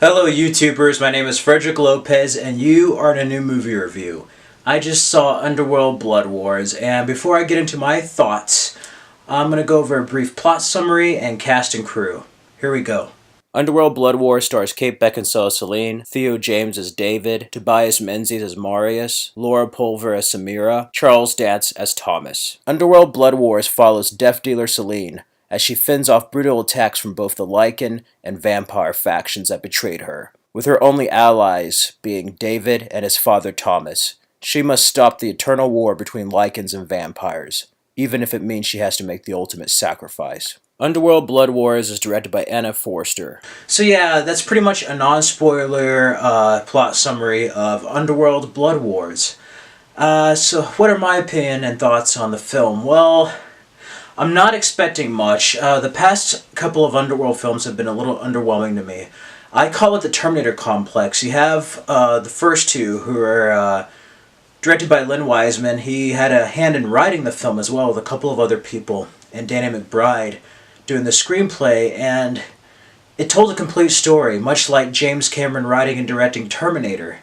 Hello YouTubers, my name is Frederick Lopez and you are in a new movie review. I just saw Underworld Blood Wars, and before I get into my thoughts, I'm going to go over a brief plot summary and cast and crew. Here we go. Underworld Blood Wars stars Kate Beckinsale as Celine, Theo James as David, Tobias Menzies as Marius, Laura Pulver as Samira, Charles Dance as Thomas. Underworld Blood Wars follows death dealer Celine as she fends off brutal attacks from both the Lycan and vampire factions that betrayed her. With her only allies being David and his father Thomas, she must stop the eternal war between Lycans and vampires, even if it means she has to make the ultimate sacrifice. Underworld Blood Wars is directed by Anna Forster. So yeah, that's pretty much a non-spoiler plot summary of Underworld Blood Wars. So what are my opinion and thoughts on the film? Well, I'm not expecting much. The past couple of Underworld films have been a little underwhelming to me. I call it the Terminator complex. You have the first two, who are directed by Lynn Wiseman. He had a hand in writing the film as well with a couple of other people, and Danny McBride doing the screenplay, and it told a complete story, much like James Cameron writing and directing Terminator.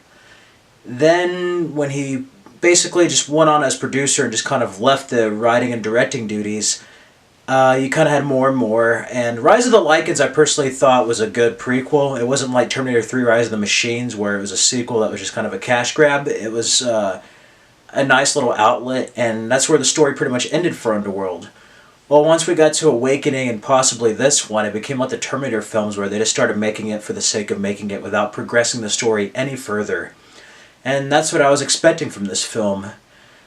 Then, when he basically just went on as producer and just kind of left the writing and directing duties, you kind of had more and more. And Rise of the Lycans I personally thought was a good prequel. It wasn't like Terminator 3 Rise of the Machines, where it was a sequel that was just kind of a cash grab. It was a nice little outlet, and that's where the story pretty much ended for Underworld. Well, once we got to Awakening and possibly this one, it became like the Terminator films, where they just started making it for the sake of making it without progressing the story any further. And that's what I was expecting from this film.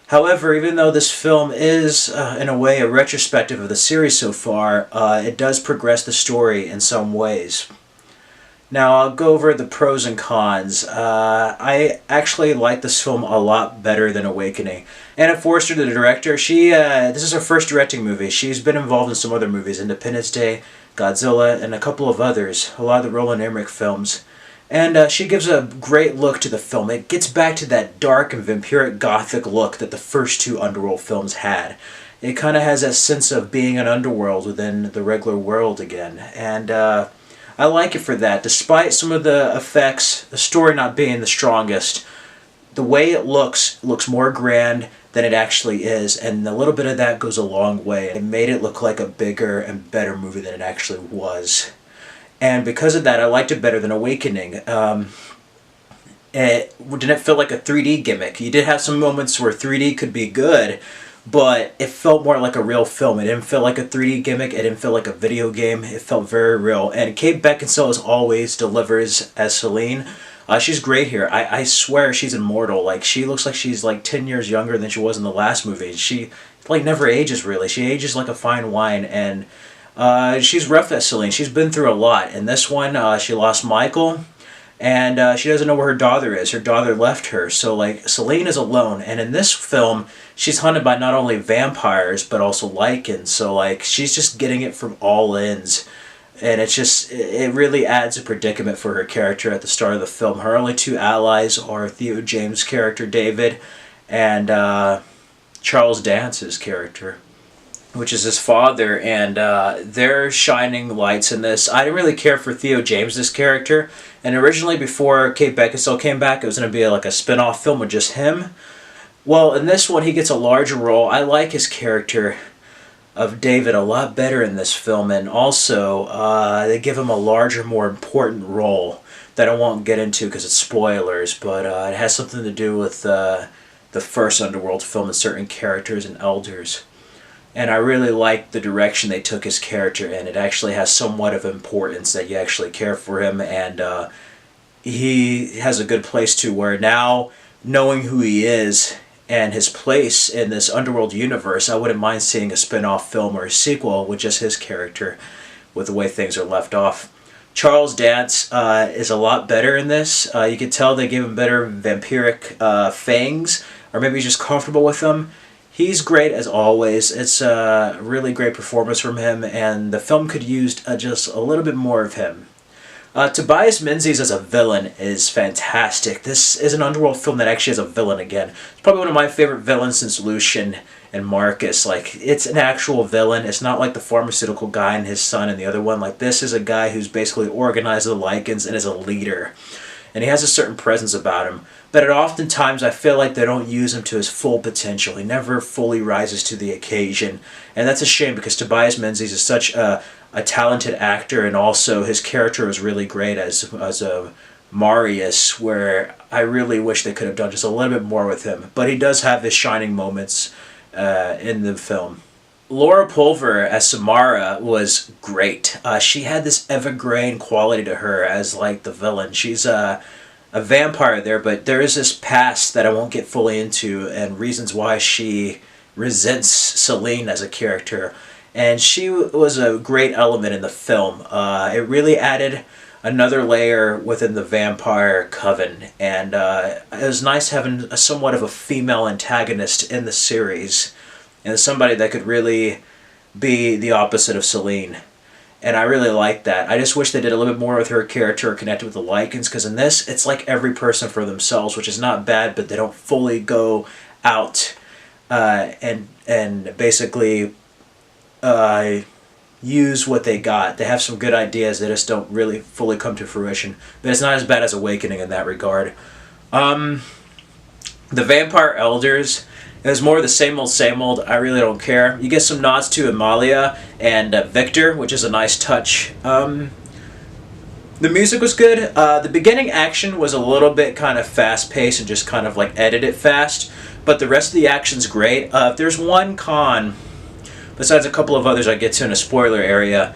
However, even though this film is, in a way, a retrospective of the series so far, it does progress the story in some ways. Now, I'll go over the pros and cons. I actually like this film a lot better than Awakening. Anna Forster, the director, this is her first directing movie. She's been involved in some other movies, Independence Day, Godzilla, and a couple of others, a lot of the Roland Emmerich films. And she gives a great look to the film. It gets back to that dark and vampiric gothic look that the first two Underworld films had. It kind of has that sense of being an underworld within the regular world again. And I like it for that. Despite some of the effects, the story not being the strongest, the way it looks more grand than it actually is. And a little bit of that goes a long way. It made it look like a bigger and better movie than it actually was. And because of that, I liked it better than Awakening. It didn't feel like a 3D gimmick. You did have some moments where 3D could be good, but it felt more like a real film. It didn't feel like a 3D gimmick. It didn't feel like a video game. It felt very real. And Kate Beckinsale, as always, delivers as Celine. She's great here. I swear she's immortal. Like, she looks like she's like 10 years younger than she was in the last movie. She like never ages, really. She ages like a fine wine, and she's rough as Celine. She's been through a lot. In this one, she lost Michael, and she doesn't know where her daughter is. Her daughter left her, so like Celine is alone. And in this film, she's hunted by not only vampires but also Lycans. So like she's just getting it from all ends, and it really adds a predicament for her character at the start of the film. Her only two allies are Theo James' character David and Charles Dance's character, which is his father, and they're shining lights in this. I didn't really care for Theo James' character, and originally before Kate Beckinsale came back, it was going to be like a spin-off film with just him. Well, in this one, he gets a larger role. I like his character of David a lot better in this film, and also they give him a larger, more important role that I won't get into because it's spoilers, but it has something to do with the first Underworld film and certain characters and elders. And I really like the direction they took his character in. It actually has somewhat of importance that you actually care for him, and he has a good place too, where now, knowing who he is and his place in this Underworld universe, I wouldn't mind seeing a spin-off film or a sequel with just his character, with the way things are left off. Charles Dance is a lot better in this. You can tell they gave him better vampiric fangs, or maybe he's just comfortable with them. He's great as always. It's a really great performance from him, and the film could use just a little bit more of him. Tobias Menzies as a villain is fantastic. This is an Underworld film that actually has a villain again. It's probably one of my favorite villains since Lucian and Marcus. Like, it's an actual villain. It's not like the pharmaceutical guy and his son and the other one. Like, this is a guy who's basically organized the Lycans and is a leader. And he has a certain presence about him. But oftentimes I feel like they don't use him to his full potential. He never fully rises to the occasion. And that's a shame because Tobias Menzies is such a talented actor, and also his character was really great as a Marius, where I really wish they could have done just a little bit more with him. But he does have his shining moments in the film. Laura Pulver as Samara was great. She had this evergreen quality to her as like the villain. She's a vampire there, but there is this past that I won't get fully into and reasons why she resents Celine as a character. And she was a great element in the film. It really added another layer within the vampire coven, and it was nice having somewhat of a female antagonist in the series, and somebody that could really be the opposite of Celine. And I really liked that. I just wish they did a little bit more with her character connected with the Lycans, because in this, it's like every person for themselves, which is not bad, but they don't fully go out and basically use what they got. They have some good ideas, they just don't really fully come to fruition. But it's not as bad as Awakening in that regard. The Vampire Elders, it was more of the same old, I really don't care. You get some nods to Amalia and Victor, which is a nice touch. The music was good. The beginning action was a little bit kind of fast-paced and just kind of like edited fast, but the rest of the action's great. If there's one con, besides a couple of others I get to in a spoiler area,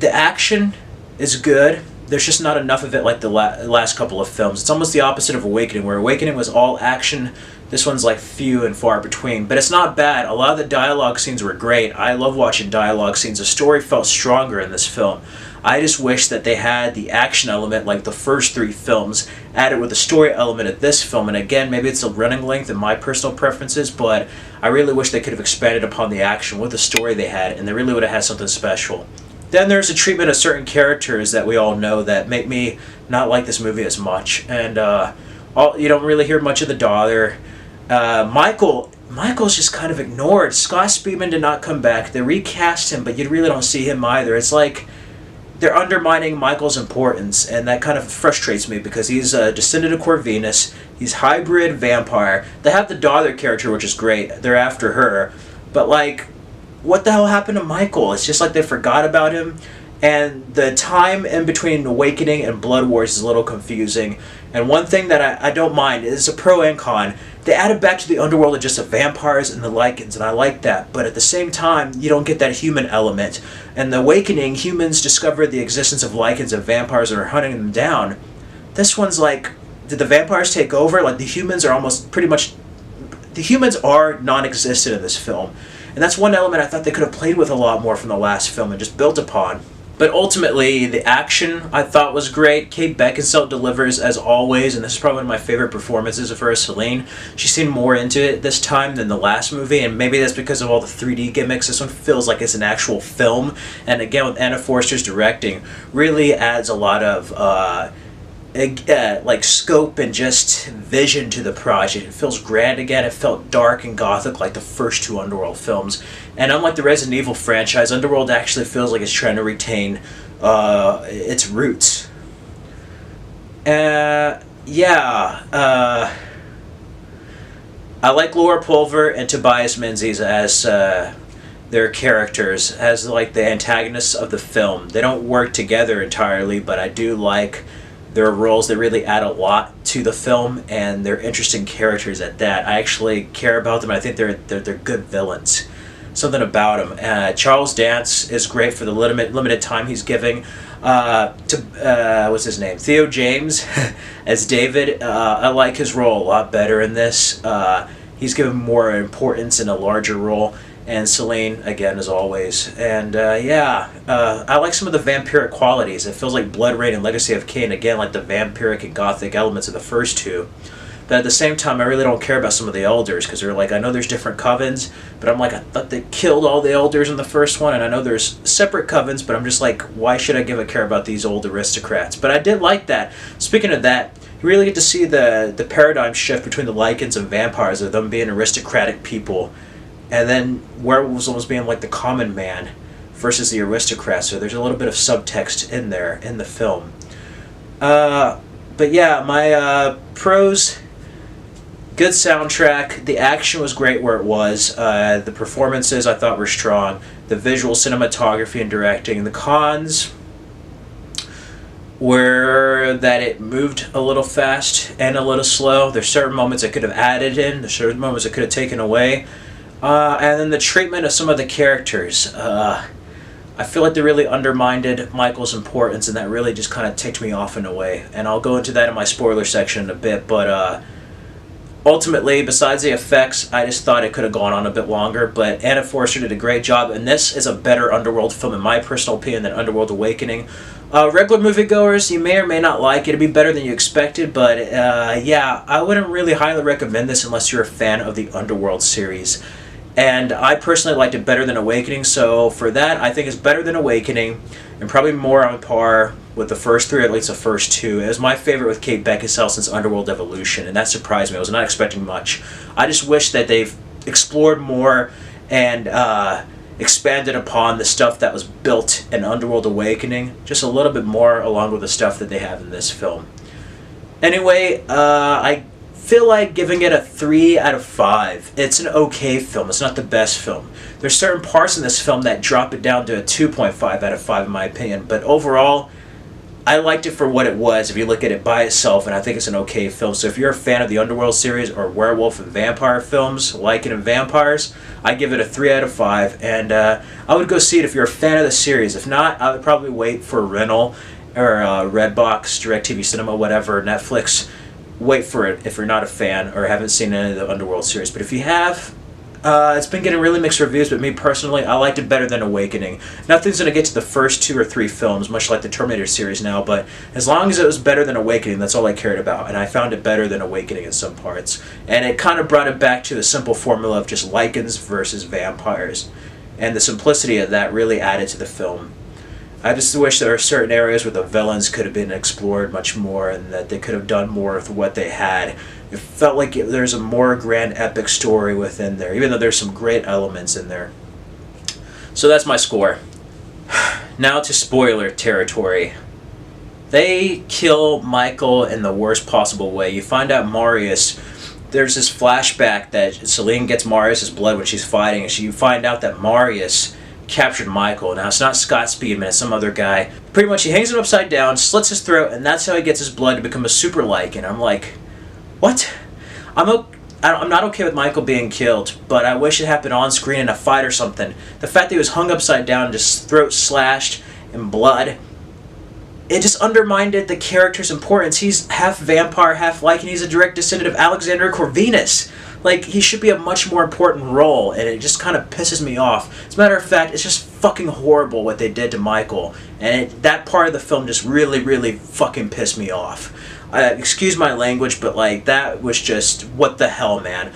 the action is good. There's just not enough of it like the last couple of films. It's almost the opposite of Awakening, where Awakening was all action. This one's like few and far between, but it's not bad. A lot of the dialogue scenes were great. I love watching dialogue scenes. The story felt stronger in this film. I just wish that they had the action element like the first three films, added with the story element of this film. And again, maybe it's the running length and my personal preferences, but I really wish they could have expanded upon the action with the story they had, and they really would have had something special. Then there's a treatment of certain characters that we all know that make me not like this movie as much. And you don't really hear much of the daughter. Michael's just kind of ignored. Scott Speedman did not come back. They recast him, but you really don't see him either. It's like they're undermining Michael's importance, and that kind of frustrates me because he's a descendant of Corvinus. He's hybrid vampire. They have the daughter character, which is great. They're after her. But, like, what the hell happened to Michael? It's just like they forgot about him. And the time in between Awakening and Blood Wars is a little confusing. And one thing that I don't mind is a pro and con. They added back to the Underworld of just the vampires and the Lycans, and I like that. But at the same time, you don't get that human element. In the Awakening, humans discovered the existence of Lycans and vampires and are hunting them down. This one's like, did the vampires take over? Like, the humans are almost pretty much... The humans are non-existent in this film. And that's one element I thought they could have played with a lot more from the last film and just built upon. But ultimately, the action I thought was great. Kate Beckinsale delivers as always, and this is probably one of my favorite performances of her as Celine. She seemed more into it this time than the last movie, and maybe that's because of all the 3D gimmicks. This one feels like it's an actual film, and again, with Anna Forster's directing, really adds a lot of like scope and just vision to the project. It feels grand again. It felt dark and gothic like the first two Underworld films. And unlike the Resident Evil franchise, Underworld actually feels like it's trying to retain its roots. I like Laura Pulver and Tobias Menzies as their characters, as like the antagonists of the film. They don't work together entirely, but I do like their roles. They really add a lot to the film, and they're interesting characters at that. I actually care about them. I think they're good villains. Something about them. Charles Dance is great for the limited time he's giving. What's his name? Theo James as David. I like his role a lot better in this. He's given more importance in a larger role. And Celine, again, as always. And I like some of the vampiric qualities. It feels like Blood Rain and Legacy of Kain, again, like the vampiric and gothic elements of the first two. But But at the same time, I really don't care about some of the elders, because they're like, I know there's different covens, but I'm like, I thought they killed all the elders in the first one, and I know there's separate covens, but I'm just like, why should I give a care about these old aristocrats? But I did like that. Speaking of that, you really get to see the paradigm shift between the Lycans and vampires, of them being aristocratic people, and then werewolves almost being like the common man versus the aristocrats. So there's a little bit of subtext in there in the film. But yeah, my pros: good soundtrack, the action was great where it was, the performances I thought were strong, the visual cinematography and directing. The cons were that it moved a little fast and a little slow. There's certain moments I could have added in, there's certain moments I could have taken away. And then the treatment of some of the characters. I feel like they really undermined Michael's importance, and that really just kind of ticked me off in a way. And I'll go into that in my spoiler section in a bit, but ultimately, besides the effects, I just thought it could have gone on a bit longer, but Anna Forster did a great job, and this is a better Underworld film, in my personal opinion, than Underworld Awakening. Regular moviegoers, you may or may not like it. It'd be better than you expected, but yeah, I wouldn't really highly recommend this unless you're a fan of the Underworld series. And I personally liked it better than Awakening, so for that, I think it's better than Awakening, and probably more on par with the first three, or at least the first two. It was my favorite with Kate Beckinsale since Underworld Evolution, and that surprised me. I was not expecting much. I just wish that they've explored more and expanded upon the stuff that was built in Underworld Awakening, just a little bit more along with the stuff that they have in this film. Anyway, I feel like giving it a 3 out of 5. It's an okay film. It's not the best film. There's certain parts in this film that drop it down to a 2.5 out of 5 in my opinion, but overall, I liked it for what it was if you look at it by itself, and I think it's an okay film. So if you're a fan of the Underworld series or werewolf and vampire films, Lycan and vampires, I give it a 3 out of 5, and I would go see it if you're a fan of the series. If not, I would probably wait for a rental or Redbox, DirecTV Cinema, whatever, Netflix. Wait for it if you're not a fan or haven't seen any of the Underworld series. But if you have, it's been getting really mixed reviews, but me personally, I liked it better than Awakening. Nothing's going to get to the first 2 or 3 films, much like the Terminator series now, but as long as it was better than Awakening, that's all I cared about, and I found it better than Awakening in some parts. And it kind of brought it back to the simple formula of just Lycans versus vampires, and the simplicity of that really added to the film. I just wish there are certain areas where the villains could have been explored much more, and that they could have done more with what they had. It felt like there's a more grand epic story within there, even though there's some great elements in there. So that's my score. Now to spoiler territory. They kill Michael in the worst possible way. You find out Marius, there's this flashback that Celine gets Marius' blood when she's fighting, and you find out that Marius captured Michael. Now, it's not Scott Speedman, it's some other guy. Pretty much, he hangs him upside down, slits his throat, and that's how he gets his blood to become a super Lycan. I'm like, what? I'm not okay with Michael being killed, but I wish it happened on screen in a fight or something. The fact that he was hung upside down and just throat slashed in blood, it just undermined the character's importance. He's half vampire, half Lycan. He's a direct descendant of Alexander Corvinus. Like, he should be a much more important role, and it just kind of pisses me off. As a matter of fact, it's just fucking horrible what they did to Michael, and that part of the film just really, really fucking pissed me off. Excuse my language, but like, that was just, what the hell, man.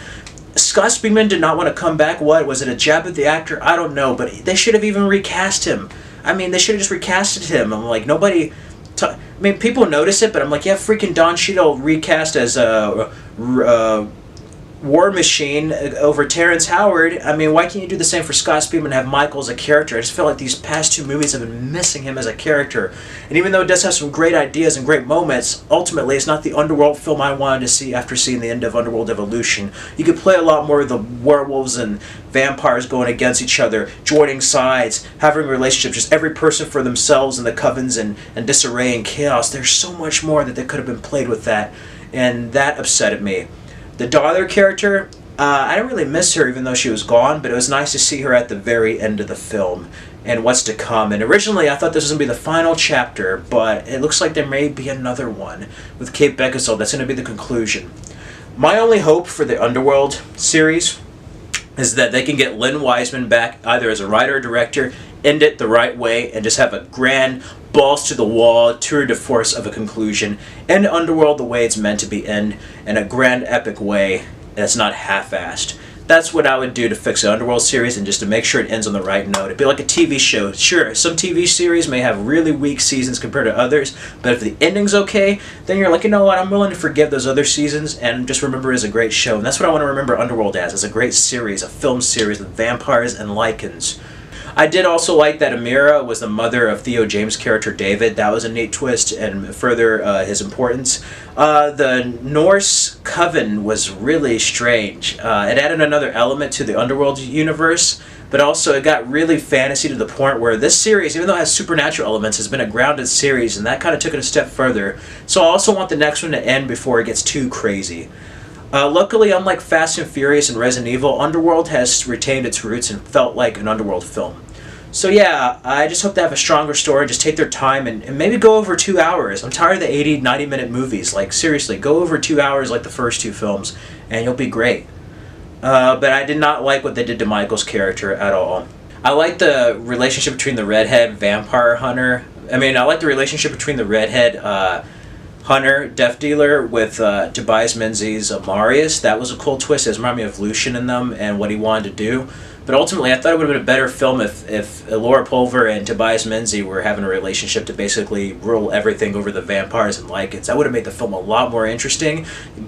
Scott Speedman did not want to come back. What? Was it a jab at the actor? I don't know, but they should have even recast him. I mean, they should have just recasted him. I'm like, nobody... I mean, people notice it, but I'm like, yeah, freaking Don Cheadle recast as War Machine over Terrence Howard. I mean, why can't you do the same for Scott Speedman and have Michael as a character? I just feel like these past 2 movies have been missing him as a character. And even though it does have some great ideas and great moments, ultimately it's not the Underworld film I wanted to see after seeing the end of Underworld Evolution. You could play a lot more of the werewolves and vampires going against each other, joining sides, having relationships, just every person for themselves, and the covens and disarray and chaos. There's so much more that they could have been played with that, and that upset me. The daughter character, I didn't really miss her even though she was gone, but it was nice to see her at the very end of the film and what's to come. And originally I thought this was going to be the final chapter, but it looks like there may be another one with Kate Beckinsale. That's going to be the conclusion. My only hope for the Underworld series is that they can get Lynn Wiseman back either as a writer or director end it the right way and just have a grand, balls to the wall, tour de force of a conclusion. End Underworld the way it's meant to be end, in a grand, epic way that's not half-assed. That's what I would do to fix the Underworld series, and just to make sure it ends on the right note. It'd be like a TV show. Sure, some TV series may have really weak seasons compared to others, but if the ending's okay, then you're like, you know what, I'm willing to forgive those other seasons and just remember it as a great show. And that's what I want to remember Underworld as a great series, a film series with vampires and lichens. I did also like that Amira was the mother of Theo James' character David. That was a neat twist and further his importance. The Norse coven was really strange. It added another element to the Underworld universe, but also it got really fantasy to the point where this series, even though it has supernatural elements, has been a grounded series, and that kind of took it a step further. So I also want the next one to end before it gets too crazy. Luckily, unlike Fast and Furious and Resident Evil, Underworld has retained its roots and felt like an Underworld film. So yeah, I just hope they have a stronger story. Just take their time and maybe go over 2 hours. I'm tired of the 80, 90-minute movies. Like, seriously, go over 2 hours like the first two films, and you'll be great. But I did not like what they did to Michael's character at all. I like the relationship between the redhead vampire hunter. I like the relationship between the redhead hunter, death dealer, with Tobias Menzies' Marius. That was a cool twist. It reminded me of Lucian in them and what he wanted to do. But ultimately, I thought it would have been a better film if Laura Pulver and Tobias Menzies were having a relationship to basically rule everything over the vampires and lichens. That would have made the film a lot more interesting.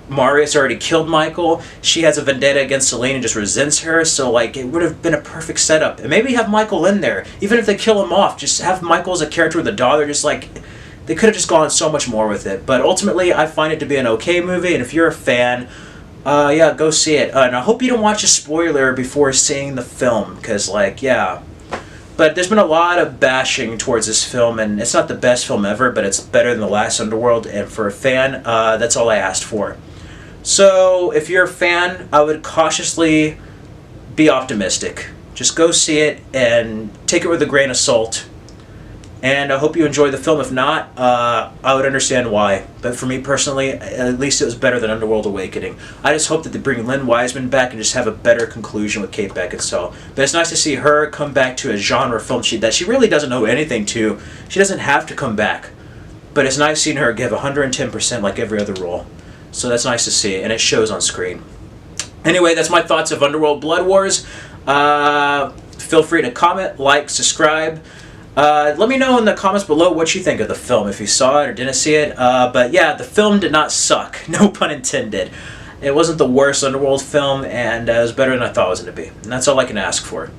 Marius already killed Michael. She has a vendetta against Selene and just resents her. So, like, it would have been a perfect setup. And maybe have Michael in there. Even if they kill him off, just have Michael as a character with a daughter. Just like, they could have just gone so much more with it. But ultimately, I find it to be an okay movie. And if you're a fan, yeah, go see it. And I hope you don't watch a spoiler before seeing the film, because, like, yeah. But there's been a lot of bashing towards this film, and it's not the best film ever, but it's better than the last Underworld, and for a fan, that's all I asked for. So, if you're a fan, I would cautiously be optimistic. Just go see it, and take it with a grain of salt. And I hope you enjoy the film. If not, I would understand why. But for me personally, at least it was better than Underworld Awakening. I just hope that they bring Lynn Wiseman back and just have a better conclusion with Kate Beckinsale. But it's nice to see her come back to a genre film that she really doesn't know anything to. She doesn't have to come back. But it's nice seeing her give 110% like every other role. So that's nice to see, and it shows on screen. Anyway, that's my thoughts of Underworld Blood Wars. Feel free to comment, like, subscribe. Let me know in the comments below what you think of the film, if you saw it or didn't see it. But yeah, the film did not suck. No pun intended. It wasn't the worst Underworld film, and it was better than I thought it was going to be. And that's all I can ask for.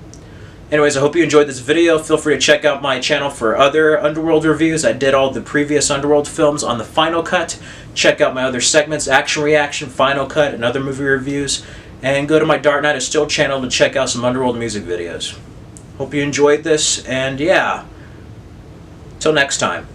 Anyways, I hope you enjoyed this video. Feel free to check out my channel for other Underworld reviews. I did all the previous Underworld films on the Final Cut. Check out my other segments, Action Reaction, Final Cut, and other movie reviews. And go to my Dark Knight of Steel channel to check out some Underworld music videos. Hope you enjoyed this, and yeah, till next time.